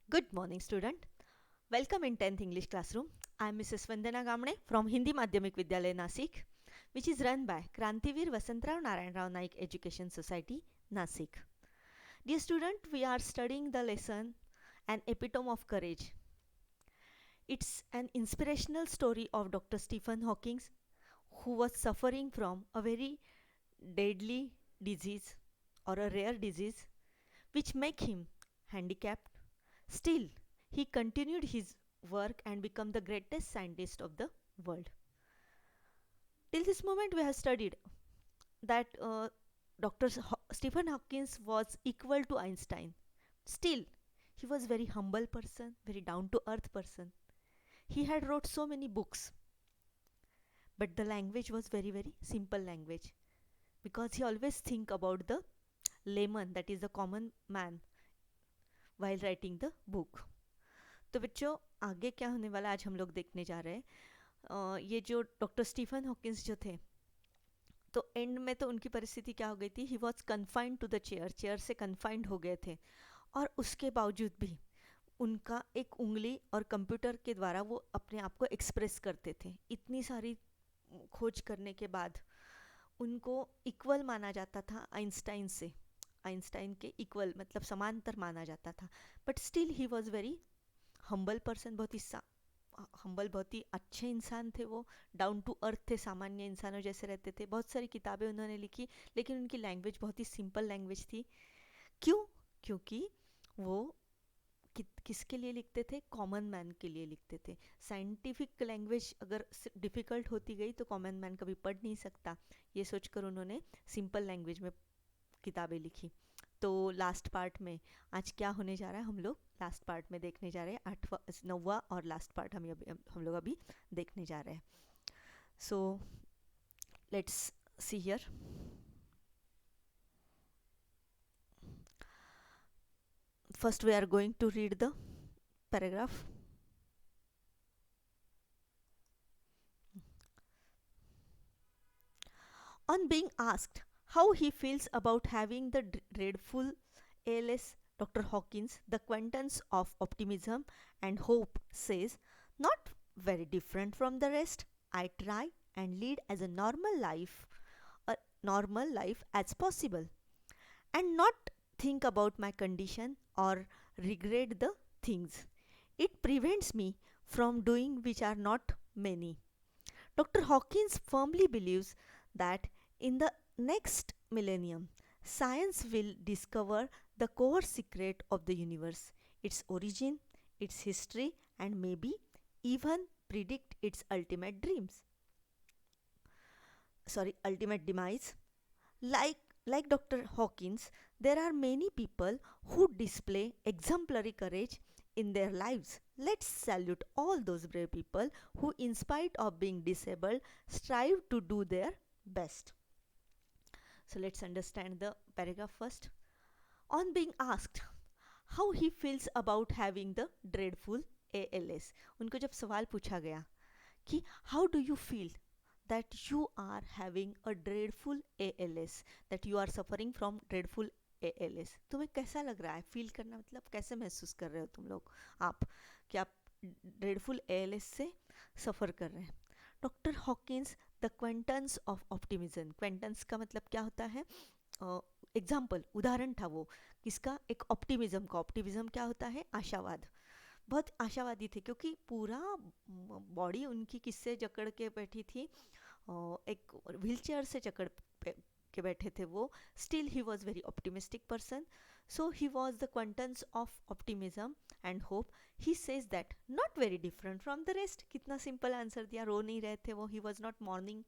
Good morning, student. Welcome in 10th English classroom. I am Mrs. Vandana Gamne from Hindi Madhyamik Vidyalaya Nasik, which is run by Krantivir Vasantrao Narayan Rao Naik Education Society, Nasik. Dear student, we are studying the lesson An Epitome of Courage. It's an inspirational story of Dr. Stephen Hawking, who was suffering from a very deadly disease or a rare disease which make him handicapped. Still, he continued his work and became the greatest scientist of the world. Till this moment, we have studied that Dr. Stephen Hawking was equal to Einstein. Still, he was very humble person, very down to earth person. He had wrote so many books, but the language was very simple language because he always think about the layman, that is the common man, while writing the book. तो बच्चों आगे क्या होने वाला आज हम लोग देखने जा रहे हैं। ये जो डॉक्टर स्टीफन हॉकिंस जो थे, तो एंड में तो उनकी परिस्थिति क्या हो गई थी, he was confined to the chair, chair से कन्फाइंड हो गए थे। और उसके बावजूद भी उनका एक उंगली और कंप्यूटर के द्वारा वो अपने आप को एक्सप्रेस करते थे। इतनी सारी खोज करने के बाद उनको इक्वल माना जाता था आइंस्टाइन से, आइंस्टाइन के इक्वल मतलब समांतर माना जाता था। But still he was very humble person, बहुत ही हम्बल, बहुत ही अच्छे इंसान थे वो, डाउन टू अर्थ थे, सामान्य इंसानों जैसे रहते थे। बहुत सारी किताबें उन्होंने लिखी, लेकिन उनकी लैंग्वेज बहुत ही सिंपल लैंग्वेज थी। क्यों? क्योंकि वो किसके लिए लिखते थे? कॉमन मैन के लिए लिखते थे। साइंटिफिक लैंग्वेज अगर डिफ़िकल्ट होती गई तो कॉमन मैन कभी पढ़ नहीं सकता, ये सोचकर उन्होंने सिंपल लैंग्वेज में किताबें लिखी। तो लास्ट पार्ट में आज क्या होने जा रहा है, हम लोग लास्ट पार्ट में देखने जा रहे हैं। 8वां 9वां और लास्ट पार्ट हम लोग अभी देखने जा रहे हैं। So let's see here. First we are going to read the paragraph. On being asked how he feels about having the dreadful ALS, Dr. Hawkins, the quintessence of optimism and hope, says, "Not very different from the rest. I try and lead as a normal life as possible, and not think about my condition or regret the things it prevents me from doing, which are not many." Dr. Hawkins firmly believes that in the next millennium, science will discover the core secret of the universe, its origin, its history, and maybe even predict its ultimate demise. Like like Dr. Hawkins, there are many people who display exemplary courage in their lives. Let's salute all those brave people who, in spite of being disabled, strive to do their best. So let's understand the paragraph first. On being asked how he feels about having the dreadful ALS, उनको जब सवाल पूछा गया कि how do you feel that you are having a dreadful ALS, that you are suffering from dreadful ALS, तुम्हें कैसा लग रहा है? फील करना मतलब कैसे महसूस कर रहे हो तुम लोग, आप कि आप ड्रेडफुल ALS से सफ़र कर रहे हैं। Doctor Hawkins the quintessence of optimism, quintessence का मतलब क्या होता है? एग्जाम्पल, उदाहरण था वो किसका? एक ऑप्टिमिज्म का। ऑप्टिमिज्म क्या होता है? आशावाद। बहुत आशावादी थे क्योंकि पूरा बॉडी उनकी किससे जकड़ के बैठी थी, एक व्हील चेयर से जकड़ के बैठे थे वो। Still he was very optimistic person, so he was the quintessence of optimism and hope. He says that not very different from the rest. कितना सिंपल आंसर दिया, रो नहीं रहे थे वो। He was not mourning,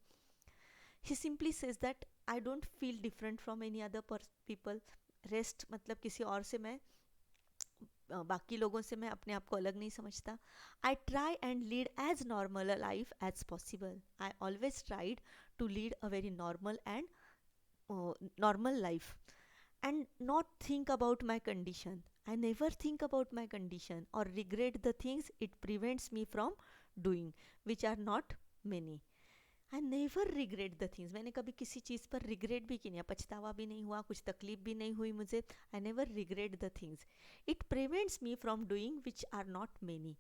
he simply says that I don't feel different from any other people. Rest मतलब किसी और से मैं, बाकी लोगों से मैं अपने आप को अलग नहीं समझता। I try and lead as normal a life as possible. I always tried to lead a very normal and normal life and not think about my condition. I never think about my condition or regret the things it prevents me from doing, which are not many. I never regret the things, मैंने कभी किसी चीज़ पर regret भी की नहीं, पछतावा भी नहीं हुआ, कुछ तकलीफ भी नहीं हुई मुझे. I never regret the things. It prevents me from doing which are not many.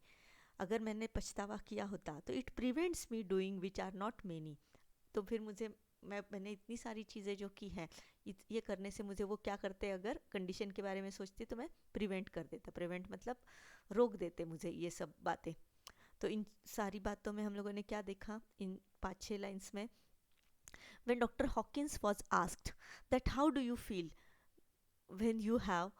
अगर मैंने पछतावा किया होता तो it prevents me doing which are not many. तो फिर मुझे, मैंने इतनी सारी चीज़ें जो की हैं, ये करने से मुझे वो क्या करते, अगर कंडीशन के बारे में सोचती तो मैं प्रिवेंट कर देता. प्रिवेंट मतलब रोक देते मुझे ये सब बातें. तो इन सारी बातों में हम लोगों ने क्या देखा इन 5-6 लाइन्स में. When Dr. Hawkins was asked that how do you feel when you have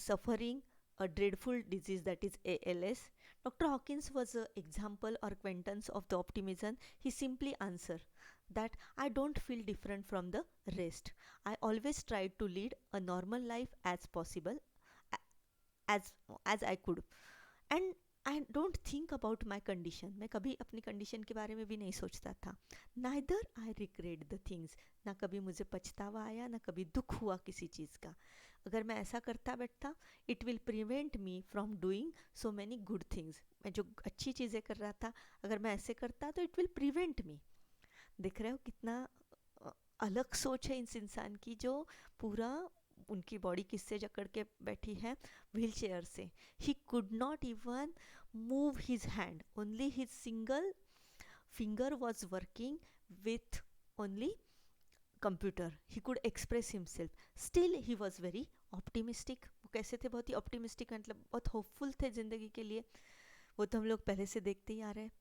suffering a dreadful disease that is ALS, Dr. Hawkins was an example or acquaintance of the optimism. He simply answered that I don't feel different from the rest. I always tried to lead a normal life as possible, as as I could. And I don't think about my condition, मैं कभी अपनी condition के बारे में भी नहीं सोचता था. Neither I regret the things, ना कभी मुझे पछतावा आया, ना कभी दुख हुआ किसी चीज़ का. अगर मैं ऐसा करता बैठता, it will prevent me from doing so many good things. मैं जो अच्छी चीज़ें कर रहा था, अगर मैं ऐसे करता तो इट विल प्रिवेंट मी. देख रहे हो कितना अलग सोच है इस इंसान की, जो पूरा उनकी बॉडी किससे जकड़ के बैठी है, व्हील चेयर से. He could not even move his hand, only his single finger was working with only computer. He could express himself. Still he was very optimistic. वो कैसे थे, बहुत ही ऑप्टिमिस्टिक, मतलब बहुत होपफुल थे ज़िंदगी के लिए. वो तो हम लोग पहले से देखते ही आ रहे हैं.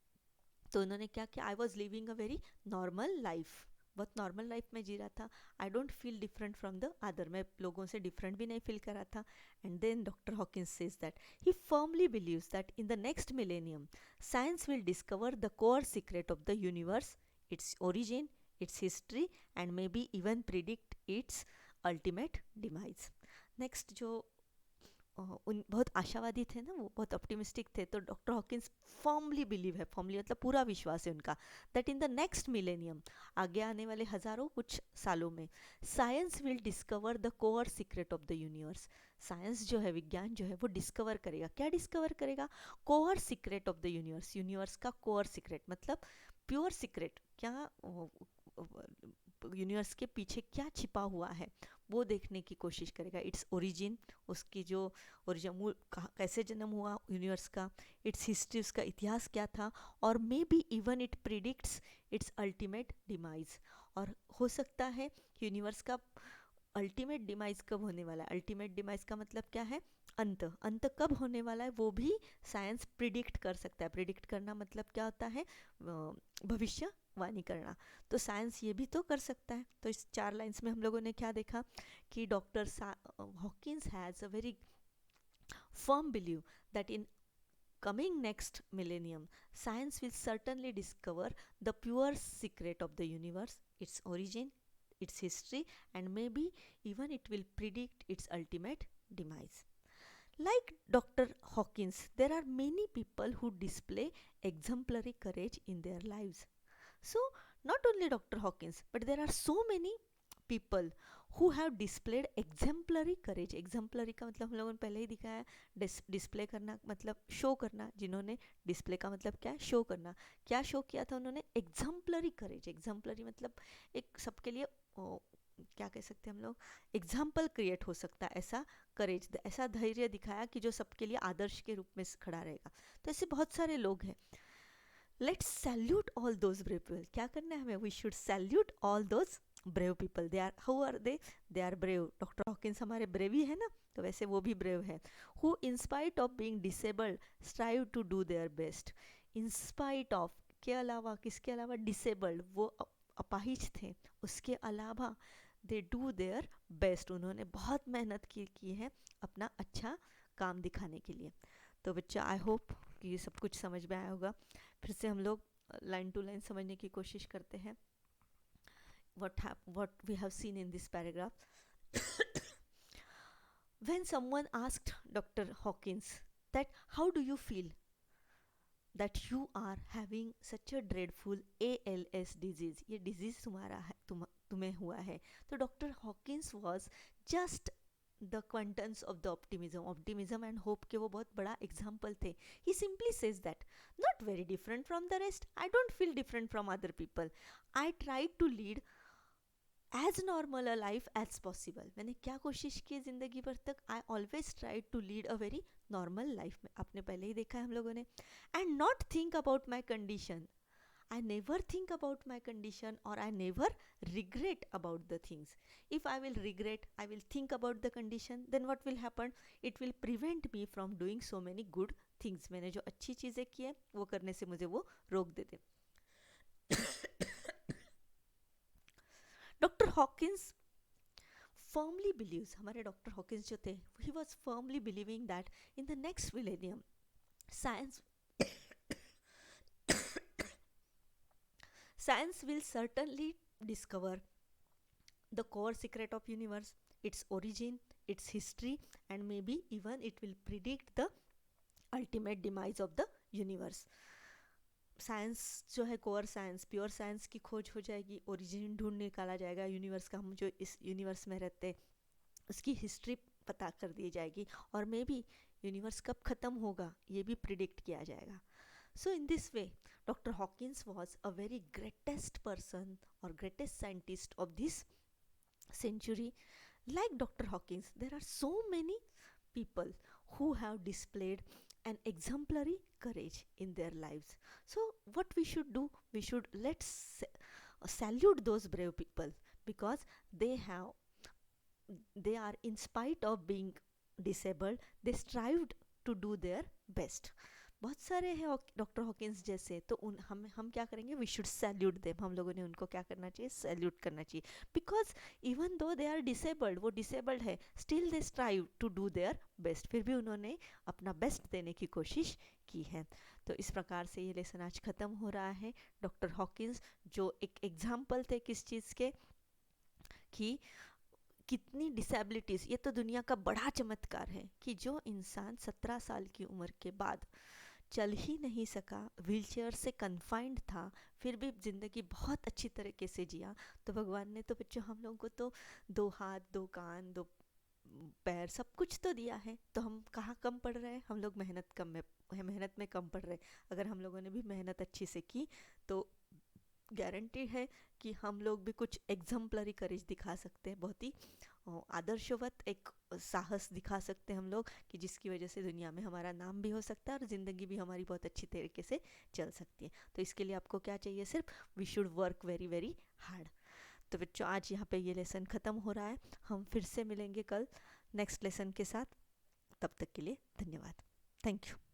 तो उन्होंने क्या किया, I was living a very normal life. बहुत नॉर्मल लाइफ में जी रहा था. आई don't feel different from the other, मैं लोगों से डिफरेंट भी नहीं फील कर रहा था. And then doctor Hawkins says that he firmly believes that in the next millennium science will discover the core secret of the universe, its origin, its history and maybe even predict its ultimate demise. Next जो उन बहुत आशावादी थे ना, वो बहुत optimistic थे. तो डॉक्टर हॉकिंस फॉर्मली बिलीव है, फॉर्मली मतलब पूरा विश्वास है उनका, that in the next millennium, आगे आने वाले हजारों कुछ सालों में, science will discover the core secret of the universe. Science जो है, विज्ञान जो है, वो डिस्कवर करेगा. क्या डिस्कवर करेगा? Core secret of the universe. Universe का कोर सीक्रेट मतलब प्योर सीक्रेट, क्या यूनिवर्स के पीछे क्या छिपा हुआ है, वो देखने की कोशिश करेगा. इट्स ओरिजिन, उसकी जो ओरिजिन, मूल कैसे जन्म हुआ यूनिवर्स का. इट्स हिस्ट्री, उसका इतिहास क्या था. और may be even it predicts it's ultimate demise. और हो सकता है यूनिवर्स का अल्टीमेट डिमाइज कब होने वाला है. अल्टीमेट डिमाइज का मतलब क्या है, अंत. अंत कब होने वाला है वो भी साइंस प्रिडिक्ट कर सकता है. प्रिडिक्ट करना मतलब क्या होता है, भविष्यवाणी करना. तो साइंस ये भी तो कर सकता है. तो इस 4 लाइन्स में हम लोगों ने क्या देखा कि doctor Hawkins has a very firm belief that in coming next millennium science will certainly discover the pure secret of the universe, its origin, its history, and maybe even it will predict its ultimate demise. Like Dr. Hawkins, there are many people who display exemplary courage in their lives. So not only Dr. Hawkins, but there are so many people who have displayed exemplary courage. exemplary का मतलब हम लोगों ने पहले ही दिखाया, display करना मतलब show करना. जिन्होंने डिस्प्ले का मतलब क्या है, शो करना. क्या शो किया था उन्होंने, exemplary courage. exemplary मतलब एक सबके लिए क्या कह सकते हैं हम लोग, एग्जाम्पल क्रिएट हो सकता है ऐसा करेज, ऐसा धैर्य दिखाया कि जो सबके लिए आदर्श के रूप में खड़ा रहेगा. तो ऐसे बहुत सारे लोग हैं. Let's salute all those brave people. क्या करना है हमें, we should salute all those brave people. They are, how are they are brave. Doctor Hawkins हमारे ब्रेव ही है ना, तो वैसे वो भी ब्रेव है. Who in spite of being disabled strive to do their best. In spite of के अलावा, किसके अलावा, डिसेबल्ड, वो अपाहिज थे, उसके अलावा दे डू देयर बेस्ट, उन्होंने बहुत मेहनत की है अपना अच्छा काम दिखाने के लिए. तो बच्चा, आई होप कि ये सब कुछ समझ में आया होगा. फिर से हम लोग लाइन टू लाइन समझने की कोशिश करते हैं. what we have seen in this paragraph. When someone asked Dr. Hawkins that how do you feel that you are having such a dreadful ALS disease, ये disease तुम्हारा है, तुम्हें हुआ है. तो doctor Hawkins was just the quintessence of the optimism and hope के वो बहुत बड़ा एग्जाम्पल थे. He simply says that not very different from the rest, I don't feel different from other people, I try to lead as normal a life as possible. मैंने क्या कोशिश की ज़िंदगी भर तक, I always try to lead a very normal life. में आपने पहले ही देखा है हम लोगों ने. And not think about my condition, I never think about my condition, or I never regret about the things. If I will regret, I will think about the condition, then what will happen? It will prevent me from doing so many good things. मैंने जो अच्छी चीज़ें की है वो करने से मुझे वो रोक देते. डॉक्टर हॉकिंस firmly believes, हमारे डॉक्टर हॉकिंस जो थे, he was firmly believing that in the next millennium science science will certainly discover the core secret of universe, its origin, its history, and maybe even it will predict the ultimate demise of the universe. Science जो है, core science, pure science की खोज हो जाएगी, origin ढूंढ निकाला जाएगा universe का, हम जो इस यूनिवर्स में रहते हैं उसकी हिस्ट्री पता कर दी जाएगी, और मे बी यूनिवर्स कब ख़त्म होगा ये भी प्रिडिक्ट किया जाएगा. So in this way, Dr. Hawkins was a very greatest person or greatest scientist of this century. Like Dr. Hawkins, there are so many people who have displayed an exemplary courage in their lives. So what we should do, we should salute those brave people, because they are, in spite of being disabled, they strived to do their best. बहुत सारे हैं doctor Hawkins जैसे, तो हम क्या करेंगे, we should salute them. हम लोगों ने उनको क्या करना चाहिए, सैल्यूट करना चाहिए. Because even though they are disabled, वो डिसेबल्ड है, still they strive to do their best. फिर भी उन्होंने अपना बेस्ट देने की कोशिश की है. तो इस प्रकार से ये लेसन आज ख़त्म हो रहा है. डॉक्टर हॉकिंस जो एक एग्जाम्पल थे किस चीज़ के, कि कितनी डिसेबिलिटीज़, ये तो दुनिया का बड़ा चमत्कार है कि जो इंसान 17 साल की उम्र के बाद चल ही नहीं सका, व्हीलचेयर से कन्फाइंड था, फिर भी ज़िंदगी बहुत अच्छी तरीके से जिया. तो भगवान ने तो बच्चों हम लोगों को तो 2 हाथ, 2 कान, 2 पैर, सब कुछ तो दिया है. तो हम कहाँ कम पड़ रहे हैं, हम लोग मेहनत में कम पड़ रहे हैं. अगर हम लोगों ने भी मेहनत अच्छी से की तो गारंटी है कि हम लोग भी कुछ एग्जाम्पलरी करेज दिखा सकते हैं, बहुत ही आदर्शवत एक साहस दिखा सकते हैं हम लोग, कि जिसकी वजह से दुनिया में हमारा नाम भी हो सकता है और ज़िंदगी भी हमारी बहुत अच्छी तरीके से चल सकती है. तो इसके लिए आपको क्या चाहिए, सिर्फ we should work very very hard. तो बच्चों आज यहाँ पे ये लेसन ख़त्म हो रहा है. हम फिर से मिलेंगे कल नेक्स्ट लेसन के साथ. तब तक के लिए धन्यवाद. Thank you.